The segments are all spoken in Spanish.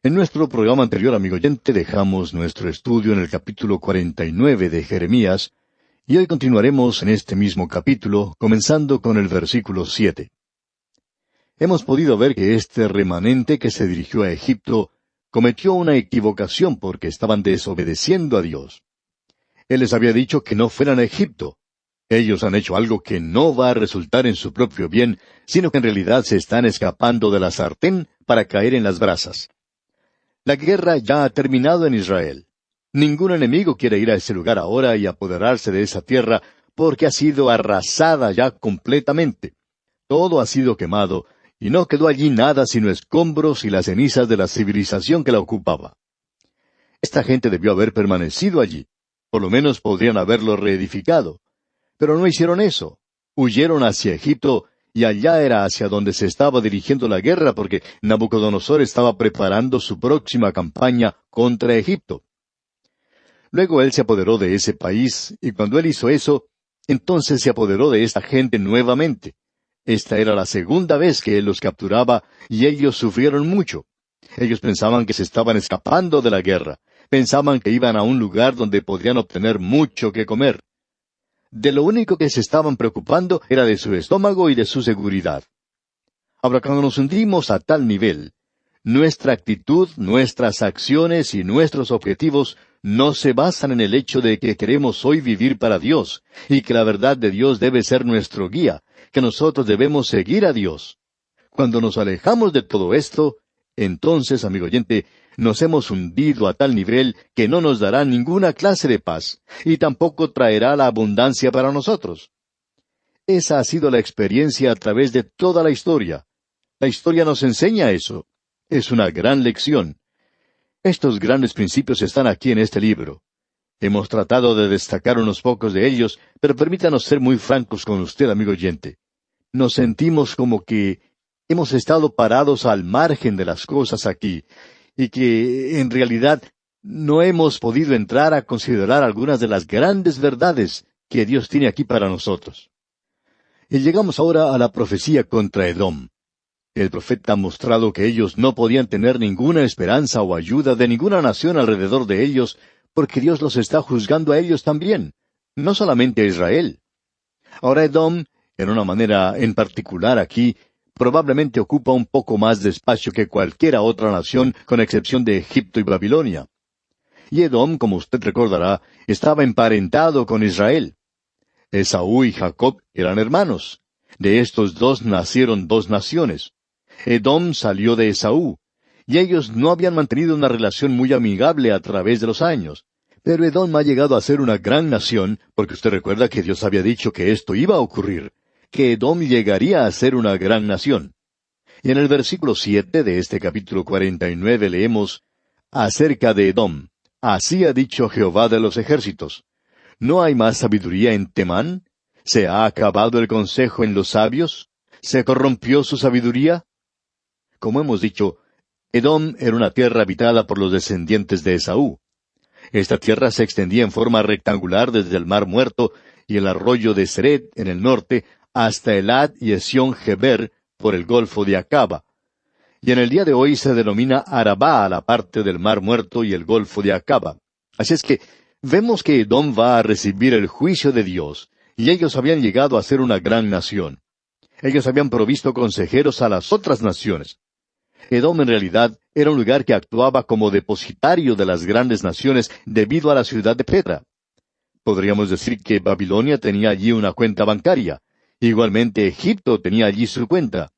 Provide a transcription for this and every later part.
En nuestro programa anterior, amigo oyente, dejamos nuestro estudio en el capítulo 49 de Jeremías, y hoy continuaremos en este mismo capítulo, comenzando con el versículo 7. Hemos podido ver que este remanente que se dirigió a Egipto cometió una equivocación porque estaban desobedeciendo a Dios. Él les había dicho que no fueran a Egipto. Ellos han hecho algo que no va a resultar en su propio bien, sino que en realidad se están escapando de la sartén para caer en las brasas. La guerra ya ha terminado en Israel. Ningún enemigo quiere ir a ese lugar ahora y apoderarse de esa tierra porque ha sido arrasada ya completamente. Todo ha sido quemado y no quedó allí nada sino escombros y las cenizas de la civilización que la ocupaba. Esta gente debió haber permanecido allí. Por lo menos podrían haberlo reedificado. Pero no hicieron eso. Huyeron hacia Egipto y allá era hacia donde se estaba dirigiendo la guerra porque Nabucodonosor estaba preparando su próxima campaña contra Egipto. Luego él se apoderó de ese país, y cuando él hizo eso, entonces se apoderó de esta gente nuevamente. Esta era la segunda vez que él los capturaba, y ellos sufrieron mucho. Ellos pensaban que se estaban escapando de la guerra. Pensaban que iban a un lugar donde podrían obtener mucho que comer. De lo único que se estaban preocupando era de su estómago y de su seguridad. Ahora, cuando nos hundimos a tal nivel, nuestra actitud, nuestras acciones y nuestros objetivos no se basan en el hecho de que queremos hoy vivir para Dios, y que la verdad de Dios debe ser nuestro guía, que nosotros debemos seguir a Dios. Cuando nos alejamos de todo esto, entonces, amigo oyente, nos hemos hundido a tal nivel que no nos dará ninguna clase de paz, y tampoco traerá la abundancia para nosotros. Esa ha sido la experiencia a través de toda la historia. La historia nos enseña eso. Es una gran lección. Estos grandes principios están aquí en este libro. Hemos tratado de destacar unos pocos de ellos, pero permítanos ser muy francos con usted, amigo oyente. Nos sentimos como que hemos estado parados al margen de las cosas aquí, y que, en realidad, no hemos podido entrar a considerar algunas de las grandes verdades que Dios tiene aquí para nosotros. Y llegamos ahora a la profecía contra Edom. El profeta ha mostrado que ellos no podían tener ninguna esperanza o ayuda de ninguna nación alrededor de ellos, porque Dios los está juzgando a ellos también, no solamente a Israel. Ahora Edom, en una manera en particular aquí, probablemente ocupa un poco más de espacio que cualquiera otra nación, con excepción de Egipto y Babilonia. Y Edom, como usted recordará, estaba emparentado con Israel. Esaú y Jacob eran hermanos. De estos dos nacieron dos naciones. Edom salió de Esaú, y ellos no habían mantenido una relación muy amigable a través de los años. Pero Edom ha llegado a ser una gran nación, porque usted recuerda que Dios había dicho que esto iba a ocurrir, que Edom llegaría a ser una gran nación. Y en el versículo 7 de este capítulo 49 leemos, acerca de Edom, así ha dicho Jehová de los ejércitos, ¿no hay más sabiduría en Temán? ¿Se ha acabado el consejo en los sabios? ¿Se corrompió su sabiduría? Como hemos dicho, Edom era una tierra habitada por los descendientes de Esaú. Esta tierra se extendía en forma rectangular desde el Mar Muerto y el arroyo de Seret en el norte hasta Elad y Esión-Geber por el Golfo de Acaba. Y en el día de hoy se denomina Arabá a la parte del Mar Muerto y el Golfo de Acaba. Así es que vemos que Edom va a recibir el juicio de Dios, y ellos habían llegado a ser una gran nación. Ellos habían provisto consejeros a las otras naciones. Edom en realidad era un lugar que actuaba como depositario de las grandes naciones debido a la ciudad de Petra. Podríamos decir que Babilonia tenía allí una cuenta bancaria. Igualmente Egipto tenía allí su cuenta.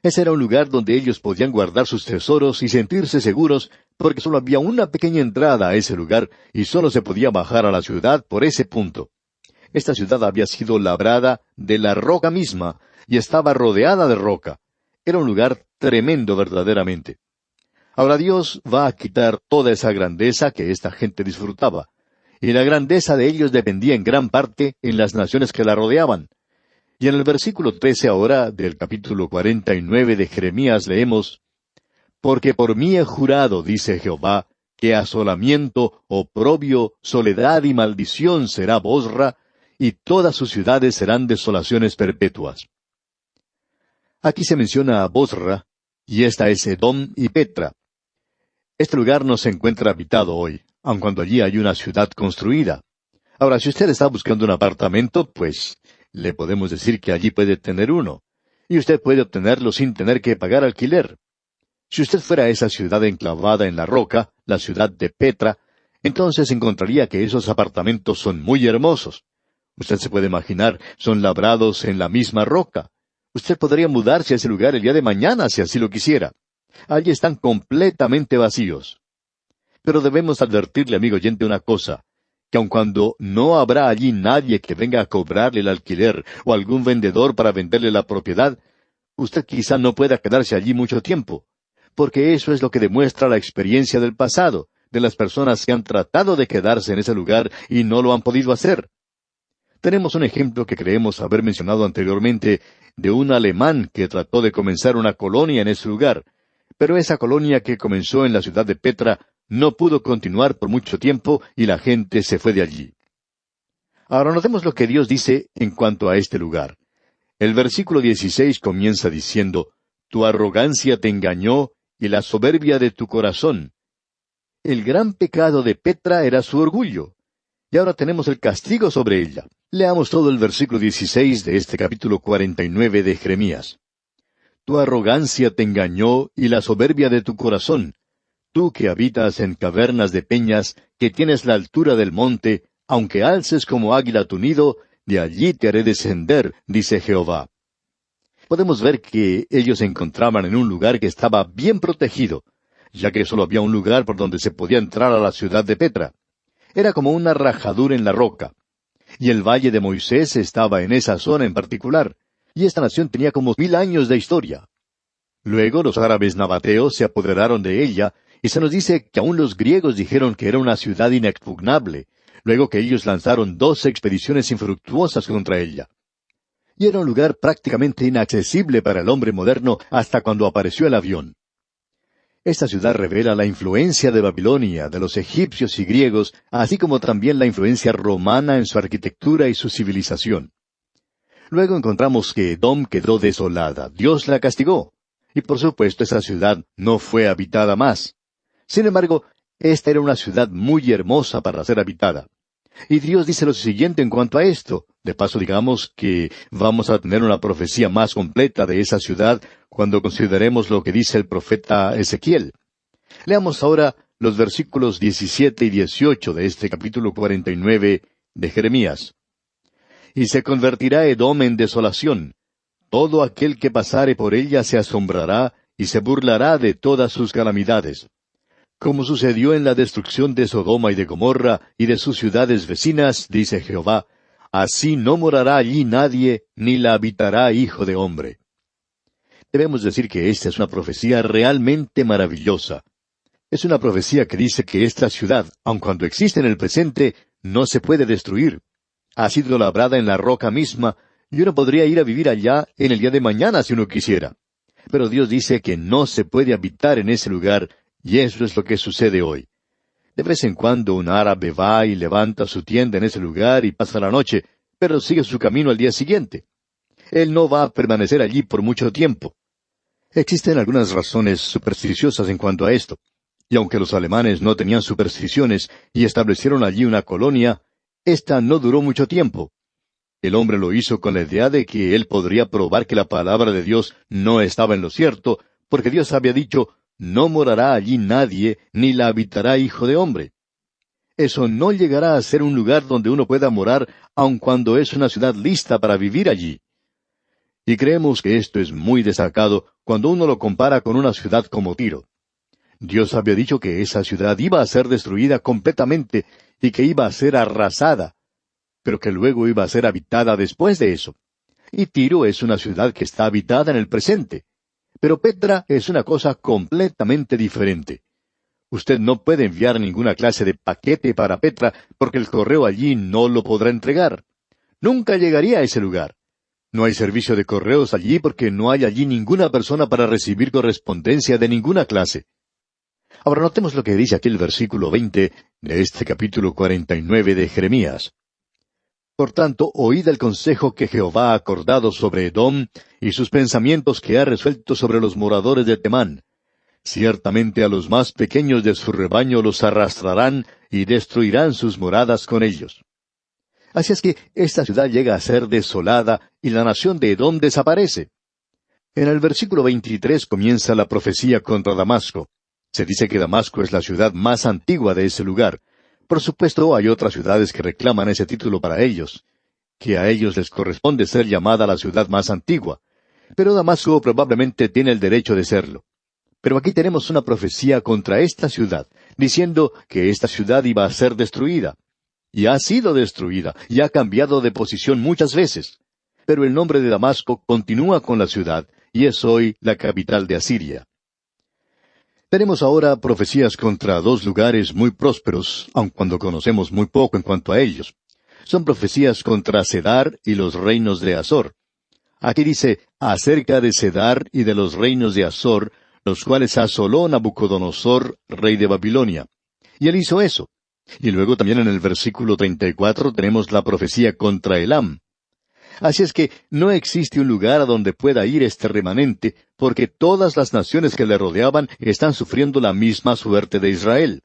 Ese era un lugar donde ellos podían guardar sus tesoros y sentirse seguros, porque solo había una pequeña entrada a ese lugar y solo se podía bajar a la ciudad por ese punto. Esta ciudad había sido labrada de la roca misma y estaba rodeada de roca. Era un lugar tremendo verdaderamente. Ahora Dios va a quitar toda esa grandeza que esta gente disfrutaba. Y la grandeza de ellos dependía en gran parte en las naciones que la rodeaban. Y en el versículo 13 ahora del capítulo 49 de Jeremías leemos, porque por mí he jurado, dice Jehová, que asolamiento, oprobio, soledad y maldición será Bosra, y todas sus ciudades serán desolaciones perpetuas. Aquí se menciona a Bosra, y esta es Edom y Petra. Este lugar no se encuentra habitado hoy, aun cuando allí hay una ciudad construida. Ahora, si usted está buscando un apartamento, pues le podemos decir que allí puede tener uno, y usted puede obtenerlo sin tener que pagar alquiler. Si usted fuera a esa ciudad enclavada en la roca, la ciudad de Petra, entonces encontraría que esos apartamentos son muy hermosos. Usted se puede imaginar, son labrados en la misma roca. Usted podría mudarse a ese lugar el día de mañana si así lo quisiera. Allí están completamente vacíos. Pero debemos advertirle, amigo oyente, una cosa, que aun cuando no habrá allí nadie que venga a cobrarle el alquiler o algún vendedor para venderle la propiedad, usted quizá no pueda quedarse allí mucho tiempo, porque eso es lo que demuestra la experiencia del pasado, de las personas que han tratado de quedarse en ese lugar y no lo han podido hacer. Tenemos un ejemplo que creemos haber mencionado anteriormente de un alemán que trató de comenzar una colonia en ese lugar, pero esa colonia que comenzó en la ciudad de Petra no pudo continuar por mucho tiempo y la gente se fue de allí. Ahora notemos lo que Dios dice en cuanto a este lugar. El versículo 16 comienza diciendo, «Tu arrogancia te engañó y la soberbia de tu corazón». El gran pecado de Petra era su orgullo. Y ahora tenemos el castigo sobre ella. Leamos todo el versículo 16 de este capítulo 49 de Jeremías. Tu arrogancia te engañó y la soberbia de tu corazón. Tú que habitas en cavernas de peñas, que tienes la altura del monte, aunque alces como águila tu nido, de allí te haré descender, dice Jehová. Podemos ver que ellos se encontraban en un lugar que estaba bien protegido, ya que solo había un lugar por donde se podía entrar a la ciudad de Petra. Era como una rajadura en la roca. Y el valle de Moisés estaba en esa zona en particular, y esta nación tenía como 1000 años de historia. Luego los árabes nabateos se apoderaron de ella, y se nos dice que aún los griegos dijeron que era una ciudad inexpugnable, luego que ellos lanzaron 2 expediciones infructuosas contra ella. Y era un lugar prácticamente inaccesible para el hombre moderno hasta cuando apareció el avión. Esta ciudad revela la influencia de Babilonia, de los egipcios y griegos, así como también la influencia romana en su arquitectura y su civilización. Luego encontramos que Edom quedó desolada. Dios la castigó. Y por supuesto esa ciudad no fue habitada más. Sin embargo, esta era una ciudad muy hermosa para ser habitada. Y Dios dice lo siguiente en cuanto a esto. De paso, digamos que vamos a tener una profecía más completa de esa ciudad cuando consideremos lo que dice el profeta Ezequiel. Leamos ahora los versículos 17 y 18 de este capítulo 49 de Jeremías. Y se convertirá Edom en desolación. Todo aquel que pasare por ella se asombrará y se burlará de todas sus calamidades. Como sucedió en la destrucción de Sodoma y de Gomorra y de sus ciudades vecinas, dice Jehová, así no morará allí nadie, ni la habitará hijo de hombre. Debemos decir que esta es una profecía realmente maravillosa. Es una profecía que dice que esta ciudad, aun cuando existe en el presente, no se puede destruir. Ha sido labrada en la roca misma, y uno podría ir a vivir allá en el día de mañana si uno quisiera. Pero Dios dice que no se puede habitar en ese lugar, y eso es lo que sucede hoy. De vez en cuando un árabe va y levanta su tienda en ese lugar y pasa la noche, pero sigue su camino al día siguiente. Él no va a permanecer allí por mucho tiempo. Existen algunas razones supersticiosas en cuanto a esto. Y aunque los alemanes no tenían supersticiones y establecieron allí una colonia, esta no duró mucho tiempo. El hombre lo hizo con la idea de que él podría probar que la palabra de Dios no estaba en lo cierto, porque Dios había dicho, no morará allí nadie, ni la habitará hijo de hombre. Eso no llegará a ser un lugar donde uno pueda morar, aun cuando es una ciudad lista para vivir allí. Y creemos que esto es muy destacado cuando uno lo compara con una ciudad como Tiro. Dios había dicho que esa ciudad iba a ser destruida completamente y que iba a ser arrasada, pero que luego iba a ser habitada después de eso. Y Tiro es una ciudad que está habitada en el presente. Pero Petra es una cosa completamente diferente. Usted no puede enviar ninguna clase de paquete para Petra porque el correo allí no lo podrá entregar. Nunca llegaría a ese lugar. No hay servicio de correos allí porque no hay allí ninguna persona para recibir correspondencia de ninguna clase. Ahora notemos lo que dice aquí el versículo 20 de este capítulo 49 de Jeremías. Por tanto, oíd el consejo que Jehová ha acordado sobre Edom y sus pensamientos que ha resuelto sobre los moradores de Temán. Ciertamente a los más pequeños de su rebaño los arrastrarán y destruirán sus moradas con ellos. Así es que esta ciudad llega a ser desolada y la nación de Edom desaparece. En el versículo 23 comienza la profecía contra Damasco. Se dice que Damasco es la ciudad más antigua de ese lugar. Por supuesto, hay otras ciudades que reclaman ese título para ellos, que a ellos les corresponde ser llamada la ciudad más antigua. Pero Damasco probablemente tiene el derecho de serlo. Pero aquí tenemos una profecía contra esta ciudad, diciendo que esta ciudad iba a ser destruida. Y ha sido destruida, y ha cambiado de posición muchas veces. Pero el nombre de Damasco continúa con la ciudad, y es hoy la capital de Asiria. Tenemos ahora profecías contra dos lugares muy prósperos, aun cuando conocemos muy poco en cuanto a ellos. Son profecías contra Cedar y los reinos de Azor. Aquí dice, acerca de Cedar y de los reinos de Azor, los cuales asoló Nabucodonosor, rey de Babilonia. Y él hizo eso. Y luego también en el versículo 34 tenemos la profecía contra Elam. Así es que no existe un lugar a donde pueda ir este remanente, porque todas las naciones que le rodeaban están sufriendo la misma suerte de Israel.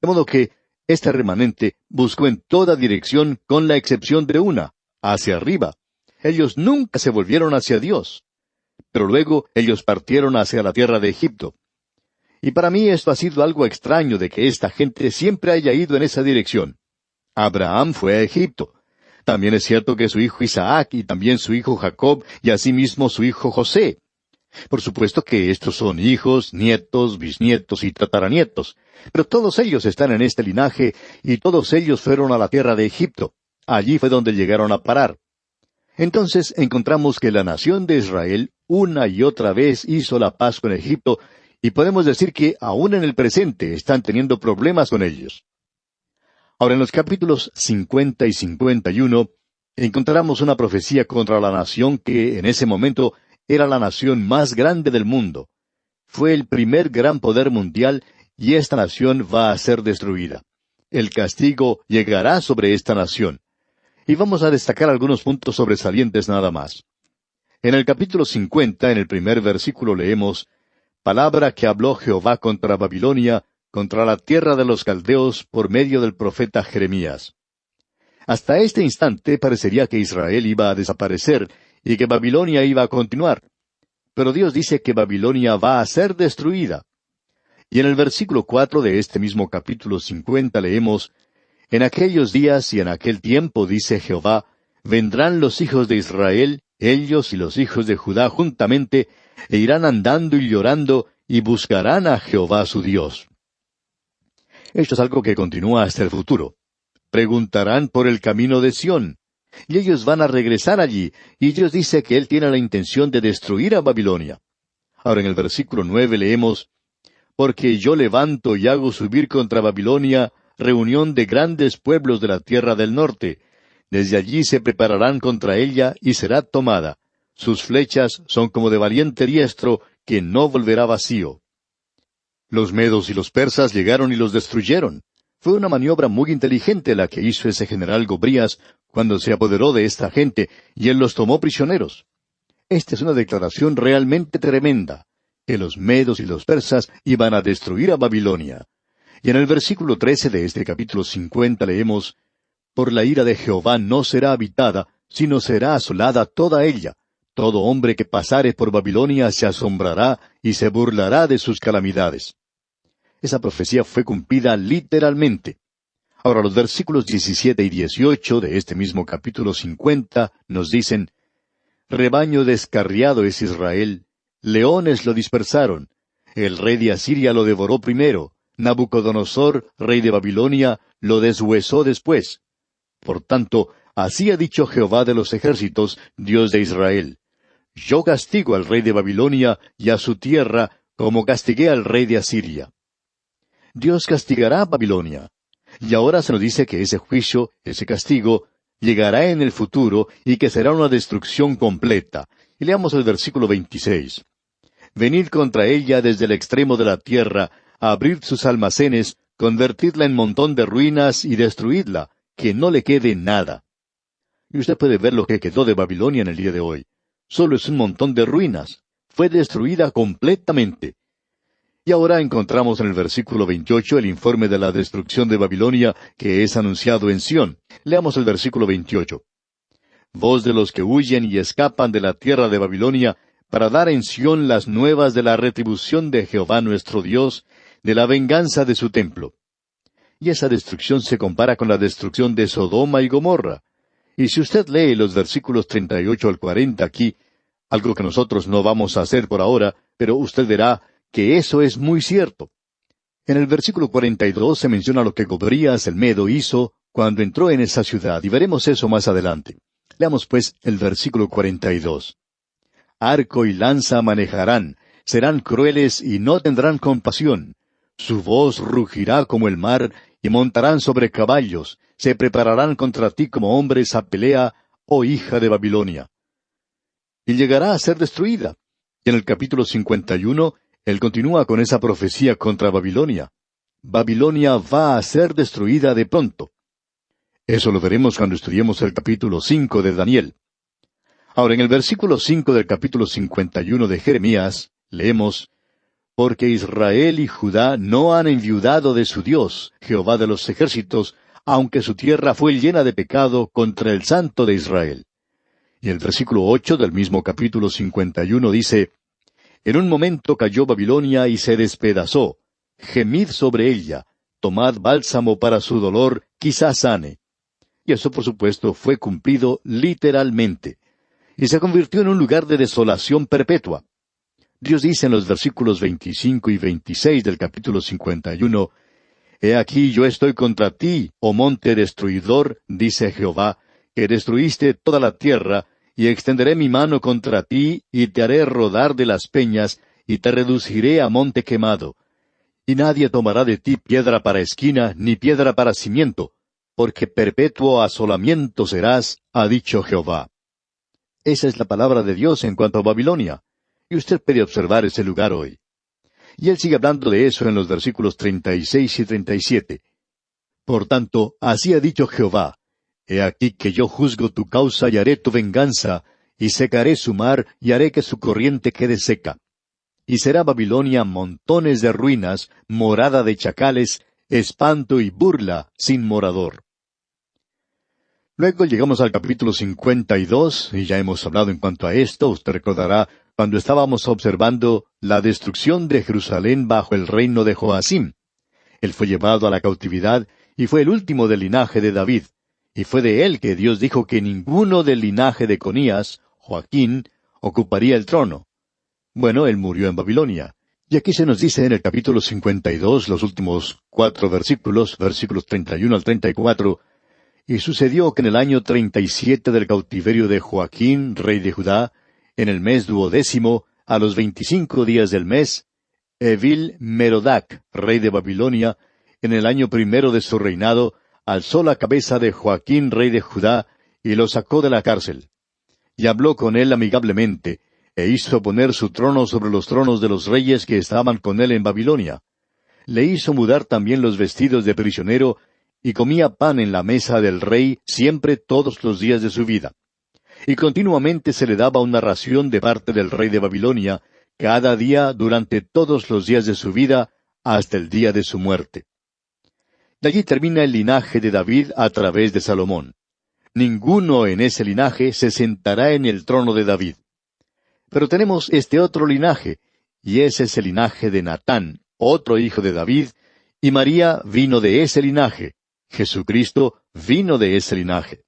De modo que este remanente buscó en toda dirección con la excepción de una, hacia arriba. Ellos nunca se volvieron hacia Dios. Pero luego ellos partieron hacia la tierra de Egipto. Y para mí esto ha sido algo extraño de que esta gente siempre haya ido en esa dirección. Abraham fue a Egipto. También es cierto que su hijo Isaac y también su hijo Jacob y asimismo su hijo José. Por supuesto que estos son hijos, nietos, bisnietos y tataranietos, pero todos ellos están en este linaje y todos ellos fueron a la tierra de Egipto. Allí fue donde llegaron a parar. Entonces encontramos que la nación de Israel una y otra vez hizo la paz con Egipto, y podemos decir que aún en el presente están teniendo problemas con ellos. Ahora en los capítulos 50 y 51 encontramos una profecía contra la nación que en ese momento era la nación más grande del mundo. Fue el primer gran poder mundial y esta nación va a ser destruida. El castigo llegará sobre esta nación. Y vamos a destacar algunos puntos sobresalientes nada más. En el capítulo 50, en el primer versículo leemos, palabra que habló Jehová contra Babilonia, contra la tierra de los caldeos, por medio del profeta Jeremías. Hasta este instante parecería que Israel iba a desaparecer y que Babilonia iba a continuar. Pero Dios dice que Babilonia va a ser destruida. Y en el versículo 4 de este mismo capítulo 50 leemos, en aquellos días y en aquel tiempo, dice Jehová, vendrán los hijos de Israel, ellos y los hijos de Judá juntamente, e irán andando y llorando, y buscarán a Jehová su Dios. Esto es algo que continúa hasta el futuro. Preguntarán por el camino de Sión, y ellos van a regresar allí, y Dios dice que Él tiene la intención de destruir a Babilonia. Ahora en el versículo 9 leemos, porque yo levanto y hago subir contra Babilonia reunión de grandes pueblos de la tierra del norte. Desde allí se prepararán contra ella y será tomada. Sus flechas son como de valiente diestro que no volverá vacío. Los medos y los persas llegaron y los destruyeron. Fue una maniobra muy inteligente la que hizo ese general Gobrías cuando se apoderó de esta gente y él los tomó prisioneros. Esta es una declaración realmente tremenda, que los medos y los persas iban a destruir a Babilonia. Y en el versículo 13 de este capítulo 50 leemos, por la ira de Jehová no será habitada, sino será asolada toda ella. Todo hombre que pasare por Babilonia se asombrará y se burlará de sus calamidades. Esa profecía fue cumplida literalmente. Ahora los versículos 17 y 18 de este mismo capítulo 50 nos dicen, rebaño descarriado es Israel, leones lo dispersaron, el rey de Asiria lo devoró primero, Nabucodonosor, rey de Babilonia, lo deshuesó después. Por tanto, así ha dicho Jehová de los ejércitos, Dios de Israel. Yo castigo al rey de Babilonia y a su tierra, como castigué al rey de Asiria. Dios castigará a Babilonia. Y ahora se nos dice que ese juicio, ese castigo, llegará en el futuro y que será una destrucción completa. Y leamos el versículo 26. Venid contra ella desde el extremo de la tierra, abrid sus almacenes, convertidla en montón de ruinas y destruidla, que no le quede nada. Y usted puede ver lo que quedó de Babilonia en el día de hoy. Solo es un montón de ruinas. Fue destruida completamente. Y ahora encontramos en el versículo 28 el informe de la destrucción de Babilonia que es anunciado en Sión. Leamos el versículo 28. Voz de los que huyen y escapan de la tierra de Babilonia, para dar en Sión las nuevas de la retribución de Jehová nuestro Dios, de la venganza de su templo. Y esa destrucción se compara con la destrucción de Sodoma y Gomorra. Y si usted lee los versículos 38 al 40 aquí, algo que nosotros no vamos a hacer por ahora, pero usted verá que eso es muy cierto. En el versículo 42 se menciona lo que Gobrías el Medo hizo cuando entró en esa ciudad, y veremos eso más adelante. Leamos pues el versículo 42. Arco y lanza manejarán, serán crueles y no tendrán compasión. Su voz rugirá como el mar, y montarán sobre caballos, se prepararán contra ti como hombres a pelea, oh hija de Babilonia. Y llegará a ser destruida. Y en el capítulo 51, él continúa con esa profecía contra Babilonia. Babilonia va a ser destruida de pronto. Eso lo veremos cuando estudiemos el capítulo 5 de Daniel. Ahora, en el versículo 5 del capítulo 51 de Jeremías, leemos, Porque Israel y Judá no han enviudado de su Dios, Jehová de los ejércitos, aunque su tierra fue llena de pecado contra el Santo de Israel. Y el versículo 8 del mismo capítulo 51 dice, En un momento cayó Babilonia y se despedazó. Gemid sobre ella, tomad bálsamo para su dolor, quizás sane. Y eso, por supuesto, fue cumplido literalmente. Y se convirtió en un lugar de desolación perpetua. Dios dice en los versículos 25 y 26 del capítulo 51, He aquí yo estoy contra ti, oh monte destruidor, dice Jehová, que destruiste toda la tierra, y extenderé mi mano contra ti, y te haré rodar de las peñas, y te reduciré a monte quemado. Y nadie tomará de ti piedra para esquina, ni piedra para cimiento, porque perpetuo asolamiento serás, ha dicho Jehová. Esa es la palabra de Dios en cuanto a Babilonia, y usted puede observar ese lugar hoy. Y él sigue hablando de eso en los versículos 36 y 37. Por tanto, así ha dicho Jehová, He aquí que yo juzgo tu causa y haré tu venganza, y secaré su mar, y haré que su corriente quede seca. Y será Babilonia montones de ruinas, morada de chacales, espanto y burla, sin morador. Luego llegamos al capítulo 52, y ya hemos hablado en cuanto a esto. Usted recordará cuando estábamos observando la destrucción de Jerusalén bajo el reino de Joacim. Él fue llevado a la cautividad, y fue el último del linaje de David. Y fue de él que Dios dijo que ninguno del linaje de Conías, Joaquín, ocuparía el trono. Bueno, él murió en Babilonia. Y aquí se nos dice en el capítulo 52, los últimos 4 versículos, versículos 31 al 34, Y sucedió que en el año 37 del cautiverio de Joaquín, rey de Judá, en el mes 12, a los 25 días del mes, Evil Merodac, rey de Babilonia, en el año 1 de su reinado, alzó la cabeza de Joaquín, rey de Judá, y lo sacó de la cárcel. Y habló con él amigablemente, e hizo poner su trono sobre los tronos de los reyes que estaban con él en Babilonia. Le hizo mudar también los vestidos de prisionero, y comía pan en la mesa del rey siempre todos los días de su vida. Y continuamente se le daba una ración de parte del rey de Babilonia, cada día durante todos los días de su vida, hasta el día de su muerte. De allí termina el linaje de David a través de Salomón. Ninguno en ese linaje se sentará en el trono de David. Pero tenemos este otro linaje, y ese es el linaje de Natán, otro hijo de David, y María vino de ese linaje. Jesucristo vino de ese linaje.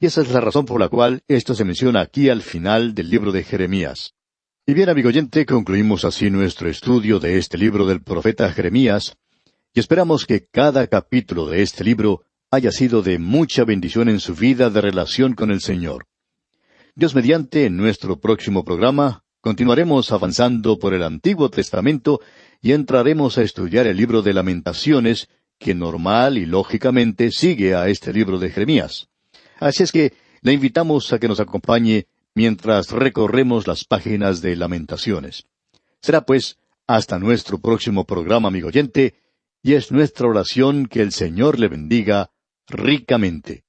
Y esa es la razón por la cual esto se menciona aquí al final del libro de Jeremías. Y bien, amigo oyente, concluimos así nuestro estudio de este libro del profeta Jeremías, y esperamos que cada capítulo de este libro haya sido de mucha bendición en su vida de relación con el Señor. Dios mediante, en nuestro próximo programa, continuaremos avanzando por el Antiguo Testamento y entraremos a estudiar el libro de Lamentaciones, que normal y lógicamente sigue a este libro de Jeremías. Así es que le invitamos a que nos acompañe mientras recorremos las páginas de Lamentaciones. Será pues hasta nuestro próximo programa, amigo oyente, y es nuestra oración que el Señor le bendiga ricamente.